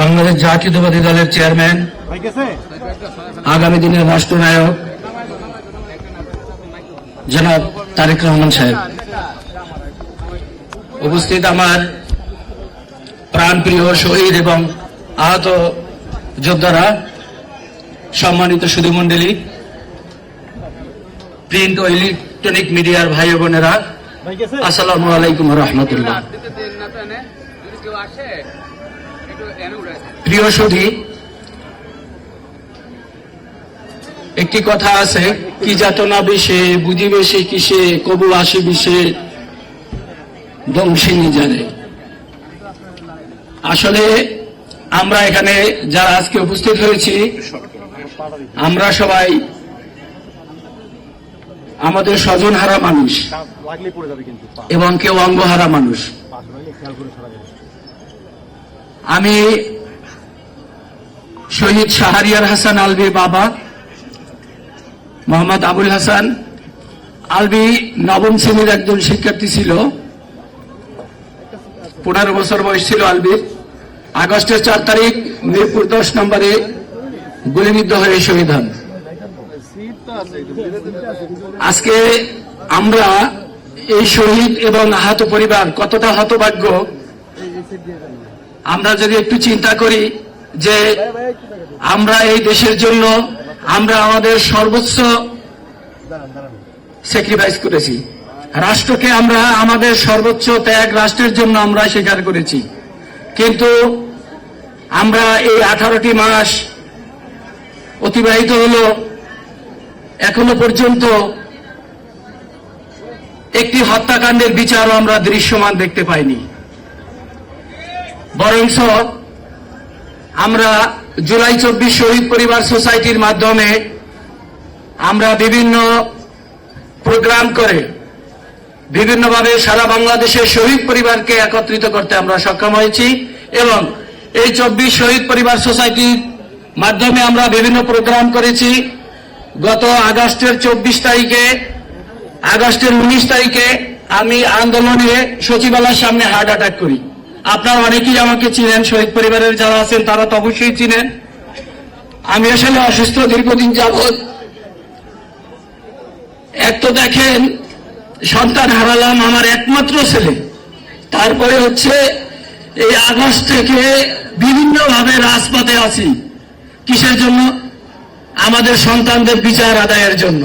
বাংলাদেশ জাতীয়তাবাদী দলের চেয়ারম্যান, আগামী দিনের রাষ্ট্রনায়ক জনাব তারেক রহমান সাহেব, উপস্থিত আমার প্রাণপ্রিয় শহীদ এবং আহত যোদ্ধারা, সম্মানিত সুধীমণ্ডলী, প্রিন্ট ও ইলেকট্রনিক মিডিয়ার ভাই বোনেরা, আসসালামু আলাইকুম রহমতুল্লাহ। প্রিয় সুধী, একটি কথা আছে, কি যাতনা বিষে বুঝিবে সে কিসে, কবু আসি বিষে দংশিনী জানে। আসলে আমরা এখানে যারা আজকে উপস্থিত হয়েছি, আমরা সবাই আমাদের স্বজনহারা মানুষ এবং কেউ অঙ্গহারা মানুষ। আমি শহীদ শাহরিয়ার হাসান আলভির বাবা মোহাম্মদ আবুল হাসান আলভি নবম শ্রেণীর একজন শিক্ষার্থী ছিল। 15 বছর বয়স ছিল আলভির। আগস্টের 4 তারিখ মিরপুর 10 নম্বরে গুলিবিদ্ধ হয়ে শহীদ হন। আজকে আমরা এই শহীদ এবং আহত পরিবার কতটা হতভাগ্য, আমরা যদি একটু চিন্তা করি যে আমরা এই দেশের জন্য আমরা আমাদের সর্বোচ্চ স্যাক্রিফাইস করেছি, রাষ্ট্রকে আমরা আমাদের সর্বোচ্চ ত্যাগ রাষ্ট্রের জন্য আমরা স্বীকার করেছি, কিন্তু আমরা এই 18টি মাস অতিবাহিত হলো, এখনো পর্যন্ত একটি হত্যাকাণ্ডের বিচারও আমরা দৃশ্যমান দেখতে পাইনি। বরঞ্চ আমরা জুলাই 24 শহীদ পরিবার সোসাইটির মাধ্যমে আমরা বিভিন্ন প্রোগ্রাম করে বিভিন্নভাবে সারা বাংলাদেশের শহীদ পরিবারকে একত্রিত করতে আমরা সক্ষম হয়েছি এবং এই 24 শহীদ পরিবার সোসাইটির মাধ্যমে আমরা বিভিন্ন প্রোগ্রাম করেছি। গত আগস্টের 24 তারিখে, আগস্টের 19 তারিখে আমি আন্দোলনে সচিবালয়ের সামনে হার্ট অ্যাটাক করি। আপনারা অনেকেই আমাকে চিনেন, শহীদ পরিবারের যারা আছেন তারা তো অবশ্যই চিনেন। আমি আসলে অসুস্থ দীর্ঘদিন যাবৎ। এক তো দেখেন সন্তান হারালাম, আমার একমাত্র ছেলে, তারপরে হচ্ছে এই আগস্ট থেকে বিভিন্নভাবে রাজপথে আছি। কিসের জন্য? আমাদের সন্তানদের বিচার আদায়ের জন্য,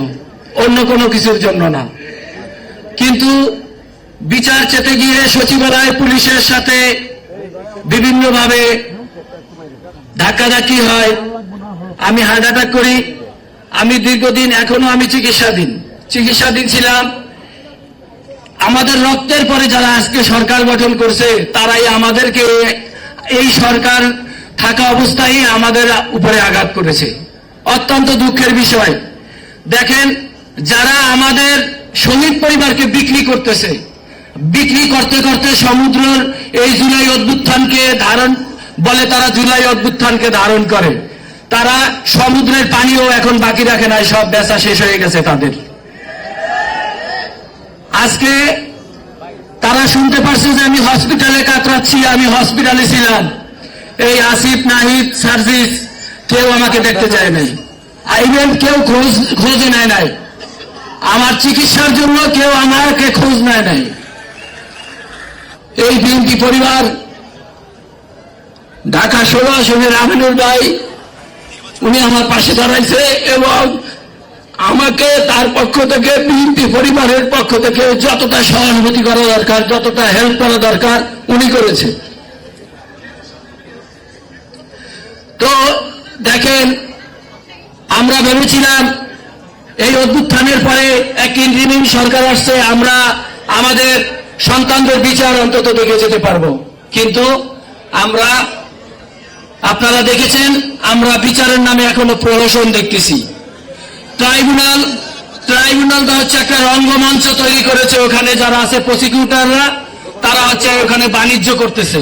অন্য কোনো কিছুর জন্য না। কিন্তু বিচার চেতে গিয়ে সচিবালয় পুলিশের সাথে বিভিন্নভাবে ধাক্কাধাক্কি হয়, আমি হার্ট অ্যাটাক করি। আমি দীর্ঘদিন, এখনো আমি চিকিৎসাধীন ছিলাম। আমাদের রক্তের পরে যারা আজকে সরকার গঠন করছে তারাই আমাদেরকে এই সরকার থাকা অবস্থায় আমাদের উপরে আঘাত করেছে। অত্যন্ত দুঃখের বিষয়। দেখেন, যারা আমাদের শহীদ পরিবারকে বিক্রি করতেছে, বিক্রি করতে করতে সমুদ্রের এই জুলাই অভ্যুত্থানকে ধারণ বলে, তারা জুলাই অভ্যুত্থানকে ধারণ করে, তারা সমুদ্রের পানিও এখন বাকি রাখে নাই, সব বেচা শেষ হয়ে গেছে তাদের। আজকে তারা শুনতে পারছে যে আমি হসপিটালে কাতরাচ্ছি, আমি হসপিটালে ছিলাম। এই আসিফ, নাহিদ, সার্জিস কেউ আমাকে দেখতে চায় নাই, আইবেন কেউ খোঁজ নেয় নাই, আমার চিকিৎসার জন্য কেউ আমাকে খোঁজ নেয় নাই। এই বিএনপি পরিবার, ঢাকা 16 আসনের আমিনুল ভাই, উনি আমার পাশে দাঁড়াইছে এবং আমাকে তার পক্ষ থেকে, বিএনপি পরিবারের পক্ষ থেকে যতটা সহানুভূতি করা দরকার, যতটা হেল্প করা দরকার উনি করেছে। তো দেখেন, আমরা ভেবেছিলাম এই অভ্যুত্থানের পরে এক ইন্টারিম সরকার আসছে, আমরা আমাদের সন্তানদের বিচার অন্তত দেখে যেতে পারবো, কিন্তু আমরা, আপনারা দেখেছেন, আমরা বিচারের নামে এখনো প্রহসন দেখতেছি। ট্রাইব্যুনাল হচ্ছে একটা রঙ্গমঞ্চ তৈরি করেছে, ওখানে যারা আছে প্রসিকিউটররা, তারা হচ্ছে ওখানে বাণিজ্য করতেছে,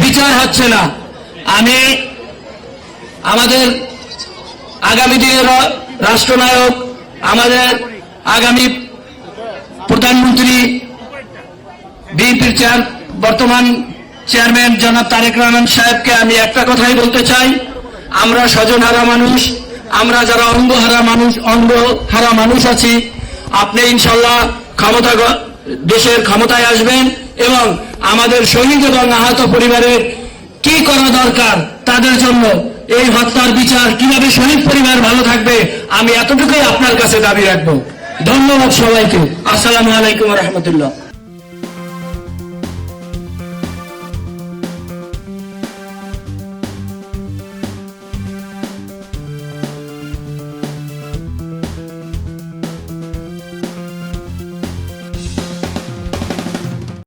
বিচার হচ্ছে না। আমি আমাদের আগামী দিনের রাষ্ট্রনায়ক, আমাদের আগামী প্রধানমন্ত্রী, বিএনপির বর্তমান চেয়ারম্যান জনাব তারেক রহমান সাহেবকে আমি একটা কথাই বলতে চাই, আমরা স্বজনহারা মানুষ, আমরা যারা অঙ্গহারা মানুষ আছি, আপনি ইনশাল্লাহ দেশের ক্ষমতায় আসবেন এবং আমাদের শহীদ এবং আহত পরিবারের কি করা দরকার, তাদের জন্য এই হত্যার বিচার কিভাবে শহীদ পরিবার ভালো থাকবে, আমি এতটুকুই আপনার কাছে দাবি রাখবো। ধন্যবাদ সবাইকে। আসসালামু আলাইকুম ওয়া রাহমাতুল্লাহ।